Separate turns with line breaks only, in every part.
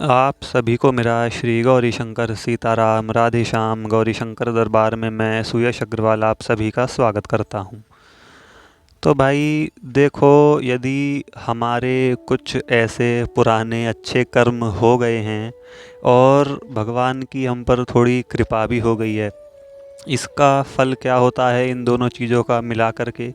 आप सभी को मेरा श्री गौरी शंकर सीताराम राधे श्याम गौरी शंकर दरबार में मैं सुयश अग्रवाल आप सभी का स्वागत करता हूँ। तो भाई देखो, यदि हमारे कुछ ऐसे पुराने अच्छे कर्म हो गए हैं और भगवान की हम पर थोड़ी कृपा भी हो गई है, इसका फल क्या होता है इन दोनों चीज़ों का मिला करके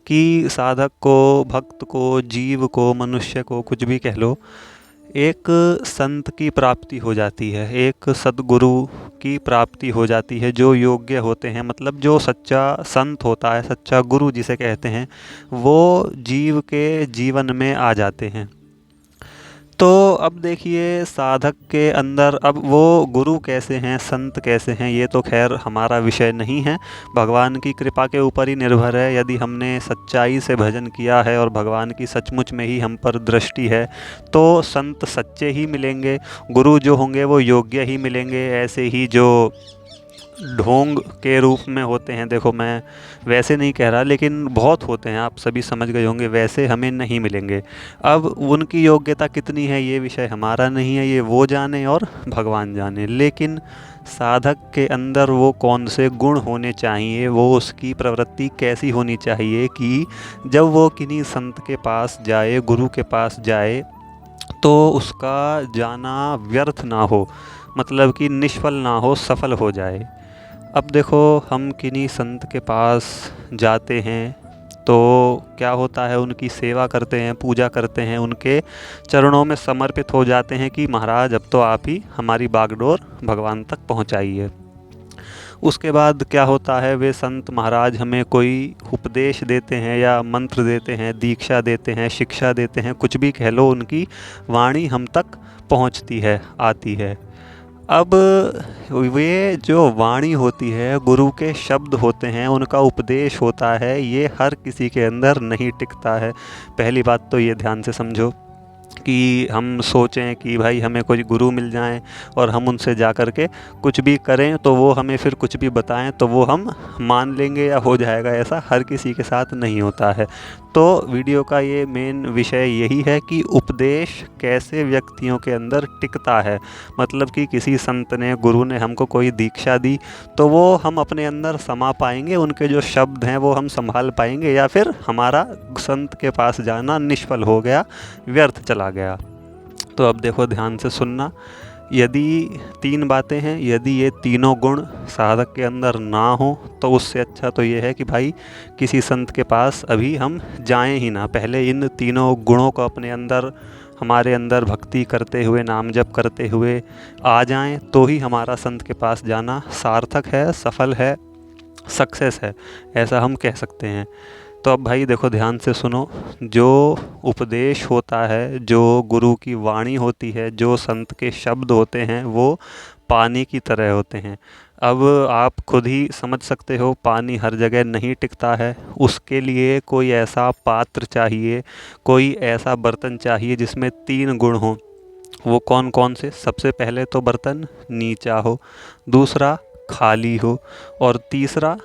कि साधक को, भक्त को, जीव को, मनुष्य को, कुछ भी कह लो, एक संत की प्राप्ति हो जाती है, एक सद्गुरु की प्राप्ति हो जाती है जो योग्य होते हैं। मतलब जो सच्चा संत होता है, सच्चा गुरु जिसे कहते हैं, वो जीव के जीवन में आ जाते हैं। तो अब देखिए, साधक के अंदर अब वो गुरु कैसे हैं, संत कैसे हैं, ये तो खैर हमारा विषय नहीं है। भगवान की कृपा के ऊपर ही निर्भर है। यदि हमने सच्चाई से भजन किया है और भगवान की सचमुच में ही हम पर दृष्टि है, तो संत सच्चे ही मिलेंगे, गुरु जो होंगे वो योग्य ही मिलेंगे। ऐसे ही जो ढोंग के रूप में होते हैं, देखो मैं वैसे नहीं कह रहा, लेकिन बहुत होते हैं, आप सभी समझ गए होंगे, वैसे हमें नहीं मिलेंगे। अब उनकी योग्यता कितनी है ये विषय हमारा नहीं है, ये वो जाने और भगवान जाने। लेकिन साधक के अंदर वो कौन से गुण होने चाहिए, वो उसकी प्रवृत्ति कैसी होनी चाहिए कि जब वो किन्हीं संत के पास जाए, गुरु के पास जाए, तो उसका जाना व्यर्थ ना हो, मतलब कि निष्फल ना हो, सफल हो जाए। अब देखो, हम किन्हीं संत के पास जाते हैं तो क्या होता है, उनकी सेवा करते हैं, पूजा करते हैं, उनके चरणों में समर्पित हो जाते हैं कि महाराज अब तो आप ही हमारी बागडोर भगवान तक पहुंचाइए। उसके बाद क्या होता है, वे संत महाराज हमें कोई उपदेश देते हैं या मंत्र देते हैं, दीक्षा देते हैं, शिक्षा देते हैं, कुछ भी कह लो, उनकी वाणी हम तक पहुंचती है, आती है। अब वे जो वाणी होती है, गुरु के शब्द होते हैं, उनका उपदेश होता है, ये हर किसी के अंदर नहीं टिकता है। पहली बात तो ये ध्यान से समझो कि हम सोचें कि भाई हमें कोई गुरु मिल जाएं और हम उनसे जा कर के कुछ भी करें तो वो हमें फिर कुछ भी बताएं तो वो हम मान लेंगे या हो जाएगा, ऐसा हर किसी के साथ नहीं होता है। तो वीडियो का ये मेन विषय यही है कि उपदेश कैसे व्यक्तियों के अंदर टिकता है। मतलब कि किसी संत ने, गुरु ने हमको कोई दीक्षा दी तो वो हम अपने अंदर समा पाएंगे, उनके जो शब्द हैं वो हम संभाल पाएंगे, या फिर हमारा संत के पास जाना निष्फल हो गया, व्यर्थ चला गया। तो अब देखो, ध्यान से सुनना। यदि तीन बातें हैं, यदि ये तीनों गुण साधक के अंदर ना हो तो उससे अच्छा तो ये है कि भाई किसी संत के पास अभी हम जाएं ही ना। पहले इन तीनों गुणों को अपने अंदर, हमारे अंदर भक्ति करते हुए, नाम जप करते हुए आ जाएं, तो ही हमारा संत के पास जाना सार्थक है, सफल है, सक्सेस है, ऐसा हम कह सकते हैं। तो अब भाई देखो, ध्यान से सुनो। जो उपदेश होता है, जो गुरु की वाणी होती है, जो संत के शब्द होते हैं, वो पानी की तरह होते हैं। अब आप खुद ही समझ सकते हो, पानी हर जगह नहीं टिकता है। उसके लिए कोई ऐसा पात्र चाहिए, कोई ऐसा बर्तन चाहिए जिसमें तीन गुण हों। वो कौन कौन से? सबसे पहले तो बर्तन नीचा हो, दूसरा खाली हो, और तीसरा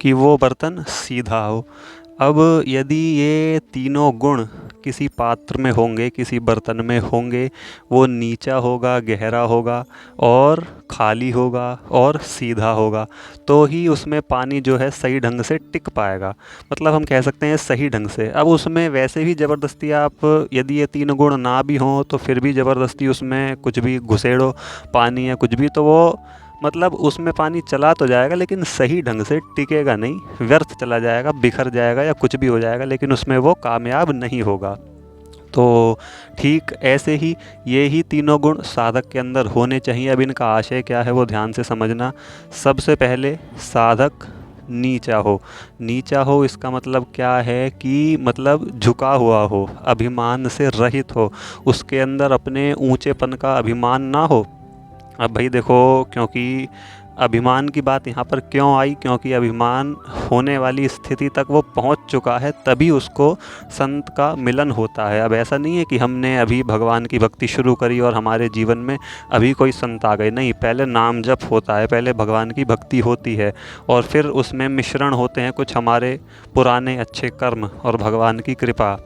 कि वो बर्तन सीधा हो। अब यदि ये तीनों गुण किसी पात्र में होंगे, किसी बर्तन में होंगे, वो नीचा होगा, गहरा होगा, और खाली होगा और सीधा होगा, तो ही उसमें पानी जो है सही ढंग से टिक पाएगा। मतलब हम कह सकते हैं सही ढंग से। अब उसमें वैसे भी ज़बरदस्ती आप, यदि ये तीन गुण ना भी हों तो फिर भी ज़बरदस्ती उसमें कुछ भी घुसेड़ो, पानी या कुछ भी, तो वो मतलब उसमें पानी चला तो जाएगा लेकिन सही ढंग से टिकेगा नहीं, व्यर्थ चला जाएगा, बिखर जाएगा या कुछ भी हो जाएगा, लेकिन उसमें वो कामयाब नहीं होगा। तो ठीक ऐसे ही ये ही तीनों गुण साधक के अंदर होने चाहिए। अब इनका आशय क्या है वो ध्यान से समझना। सबसे पहले साधक नीचा हो। नीचा हो इसका मतलब क्या है कि मतलब झुका हुआ हो, अभिमान से रहित हो, उसके अंदर अपने ऊंचेपन का अभिमान ना हो। अब भाई देखो, क्योंकि अभिमान की बात यहाँ पर क्यों आई, क्योंकि अभिमान होने वाली स्थिति तक वो पहुँच चुका है, तभी उसको संत का मिलन होता है। अब ऐसा नहीं है कि हमने अभी भगवान की भक्ति शुरू करी और हमारे जीवन में अभी कोई संत आ गए, नहीं। पहले नाम जप होता है, पहले भगवान की भक्ति होती है, और फिर उसमें मिश्रण होते हैं कुछ हमारे पुराने अच्छे कर्म और भगवान की कृपा।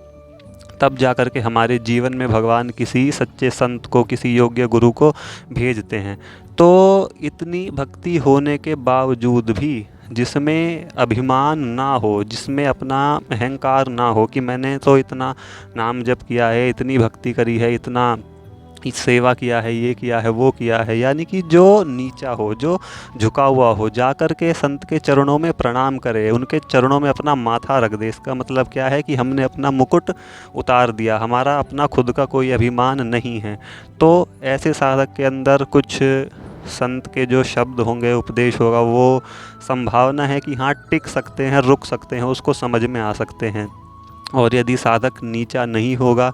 तब जा कर के हमारे जीवन में भगवान किसी सच्चे संत को, किसी योग्य गुरु को भेजते हैं। तो इतनी भक्ति होने के बावजूद भी जिसमें अभिमान ना हो, जिसमें अपना अहंकार ना हो कि मैंने तो इतना नाम जप किया है, इतनी भक्ति करी है, इतना सेवा किया है, ये किया है, वो किया है, यानी कि जो नीचा हो, जो झुका हुआ हो, जा कर के संत के चरणों में प्रणाम करे, उनके चरणों में अपना माथा रख दे। इसका मतलब क्या है कि हमने अपना मुकुट उतार दिया, हमारा अपना खुद का कोई अभिमान नहीं है। तो ऐसे साधक के अंदर कुछ संत के जो शब्द होंगे, उपदेश होगा, वो संभावना है कि हाँ टिक सकते हैं, रुक सकते हैं, उसको समझ में आ सकते हैं। और यदि साधक नीचा नहीं होगा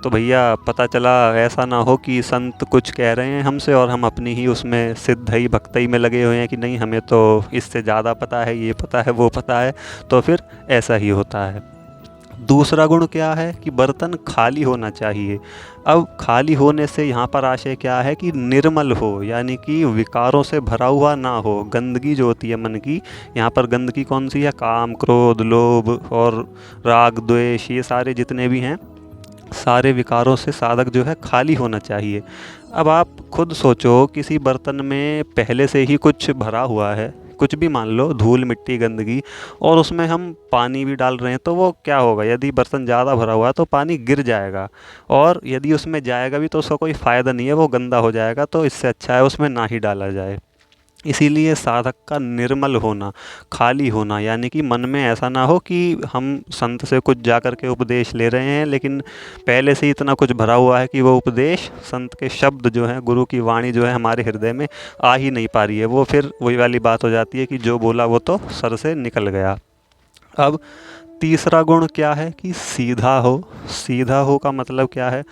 तो भैया पता चला ऐसा ना हो कि संत कुछ कह रहे हैं हमसे और हम अपनी ही उसमें सिद्धई भक्तई में लगे हुए हैं कि नहीं हमें तो इससे ज़्यादा पता है, ये पता है, वो पता है, तो फिर ऐसा ही होता है। दूसरा गुण क्या है कि बर्तन खाली होना चाहिए। अब खाली होने से यहाँ पर आशय क्या है कि निर्मल हो, यानी कि विकारों से भरा हुआ ना हो। गंदगी जो होती है मन की, यहाँ पर गंदगी कौन सी है? काम, क्रोध, लोभ और राग, द्वेष, ये सारे जितने भी हैं, सारे विकारों से साधक जो है खाली होना चाहिए। अब आप खुद सोचो, किसी बर्तन में पहले से ही कुछ भरा हुआ है, कुछ भी मान लो, धूल, मिट्टी, गंदगी, और उसमें हम पानी भी डाल रहे हैं, तो वो क्या होगा? यदि बर्तन ज़्यादा भरा हुआ है तो पानी गिर जाएगा, और यदि उसमें जाएगा भी तो उसका कोई फ़ायदा नहीं है, वो गंदा हो जाएगा। तो इससे अच्छा है उसमें ना ही डाला जाए। इसीलिए साधक का निर्मल होना, खाली होना, यानी कि मन में ऐसा ना हो कि हम संत से कुछ जा कर के उपदेश ले रहे हैं, लेकिन पहले से ही इतना कुछ भरा हुआ है कि वो उपदेश, संत के शब्द जो हैं, गुरु की वाणी जो है, हमारे हृदय में आ ही नहीं पा रही है। वो फिर वही वाली बात हो जाती है कि जो बोला वो तो सर से निकल गया। अब तीसरा गुण क्या है कि सीधा हो। सीधा हो का मतलब क्या है?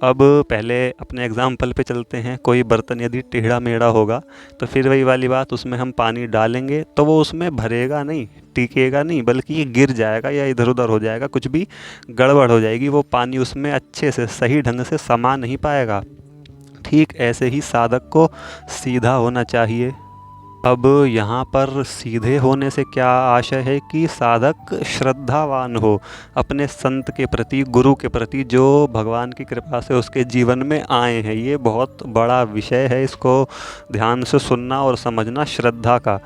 अब पहले अपने एग्ज़ाम्पल पे चलते हैं। कोई बर्तन यदि टेढ़ा मेढ़ा होगा तो फिर वही वाली बात, उसमें हम पानी डालेंगे तो वो उसमें भरेगा नहीं, टिकेगा नहीं, बल्कि ये गिर जाएगा या इधर उधर हो जाएगा, कुछ भी गड़बड़ हो जाएगी, वो पानी उसमें अच्छे से सही ढंग से समा नहीं पाएगा। ठीक ऐसे ही साधक को सीधा होना चाहिए। अब यहाँ पर सीधे होने से क्या आशय है कि साधक श्रद्धावान हो अपने संत के प्रति, गुरु के प्रति, जो भगवान की कृपा से उसके जीवन में आए हैं। ये बहुत बड़ा विषय है, इसको ध्यान से सुनना और समझना। श्रद्धा का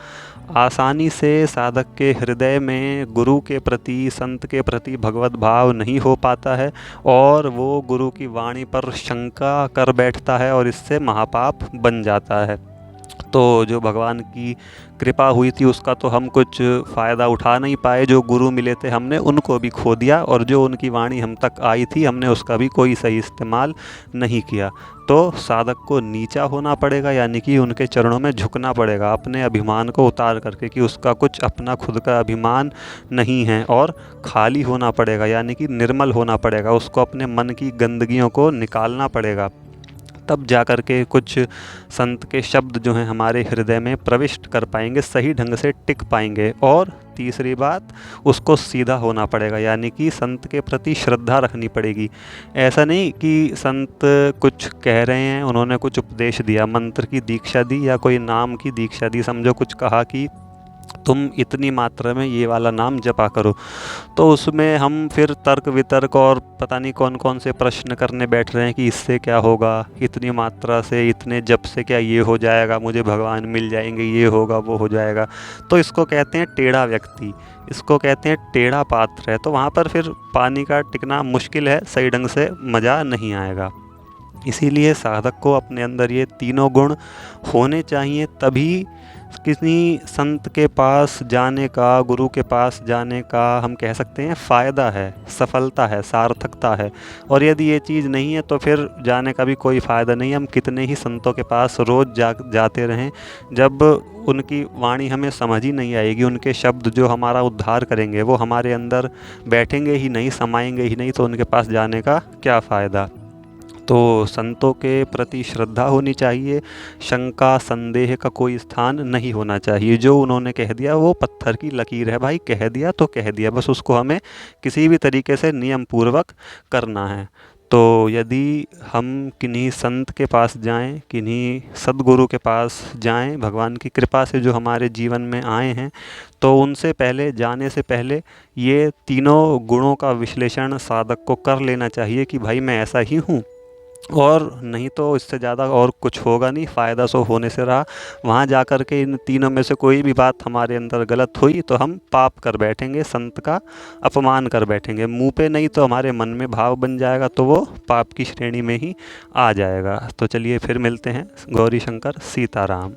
आसानी से साधक के हृदय में गुरु के प्रति, संत के प्रति भगवत भाव नहीं हो पाता है, और वो गुरु की वाणी पर शंका कर बैठता है और इससे महापाप बन जाता है। तो जो भगवान की कृपा हुई थी उसका तो हम कुछ फ़ायदा उठा नहीं पाए, जो गुरु मिले थे हमने उनको भी खो दिया, और जो उनकी वाणी हम तक आई थी हमने उसका भी कोई सही इस्तेमाल नहीं किया। तो साधक को नीचा होना पड़ेगा, यानी कि उनके चरणों में झुकना पड़ेगा, अपने अभिमान को उतार करके कि उसका कुछ अपना खुद का अभिमान नहीं है, और खाली होना पड़ेगा, यानी कि निर्मल होना पड़ेगा, उसको अपने मन की गंदगियों को निकालना पड़ेगा। तब जा कर के कुछ संत के शब्द जो हैं हमारे हृदय में प्रविष्ट कर पाएंगे, सही ढंग से टिक पाएंगे। और तीसरी बात, उसको सीधा होना पड़ेगा, यानी कि संत के प्रति श्रद्धा रखनी पड़ेगी। ऐसा नहीं कि संत कुछ कह रहे हैं, उन्होंने कुछ उपदेश दिया, मंत्र की दीक्षा दी या कोई नाम की दीक्षा दी, समझो कुछ कहा कि तुम इतनी मात्रा में ये वाला नाम जपा करो, तो उसमें हम फिर तर्क वितर्क और पता नहीं कौन कौन से प्रश्न करने बैठ रहे हैं कि इससे क्या होगा, इतनी मात्रा से, इतने जप से क्या ये हो जाएगा, मुझे भगवान मिल जाएंगे, ये होगा, वो हो जाएगा। तो इसको कहते हैं टेढ़ा व्यक्ति, इसको कहते हैं टेढ़ा पात्र है। तो वहाँ पर फिर पानी का टिकना मुश्किल है, सही ढंग से मज़ा नहीं आएगा। इसीलिए साधक को अपने अंदर ये तीनों गुण होने चाहिए, तभी किसी संत के पास जाने का, गुरु के पास जाने का हम कह सकते हैं फ़ायदा है, सफलता है, सार्थकता है। और यदि ये चीज़ नहीं है तो फिर जाने का भी कोई फ़ायदा नहीं है। हम कितने ही संतों के पास रोज़ जाते रहें, जब उनकी वाणी हमें समझ ही नहीं आएगी, उनके शब्द जो हमारा उद्धार करेंगे वो हमारे अंदर बैठेंगे ही नहीं, समाएंगे ही नहीं, तो उनके पास जाने का क्या फ़ायदा। तो संतों के प्रति श्रद्धा होनी चाहिए, शंका संदेह का कोई स्थान नहीं होना चाहिए। जो उन्होंने कह दिया वो पत्थर की लकीर है भाई, कह दिया तो कह दिया, बस उसको हमें किसी भी तरीके से नियम पूर्वक करना है। तो यदि हम किन्हीं संत के पास जाएं, किन्हीं सद्गुरु के पास जाएं, भगवान की कृपा से जो हमारे जीवन में आए हैं, तो उनसे पहले जाने से पहले ये तीनों गुणों का विश्लेषण साधक को कर लेना चाहिए कि भाई मैं ऐसा ही हूँ, और नहीं तो इससे ज़्यादा और कुछ होगा नहीं, फ़ायदा सो होने से रहा। वहाँ जा कर के इन तीनों में से कोई भी बात हमारे अंदर गलत हुई तो हम पाप कर बैठेंगे, संत का अपमान कर बैठेंगे। मुंह पे नहीं तो हमारे मन में भाव बन जाएगा, तो वो पाप की श्रेणी में ही आ जाएगा। तो चलिए फिर मिलते हैं। गौरी शंकर सीताराम।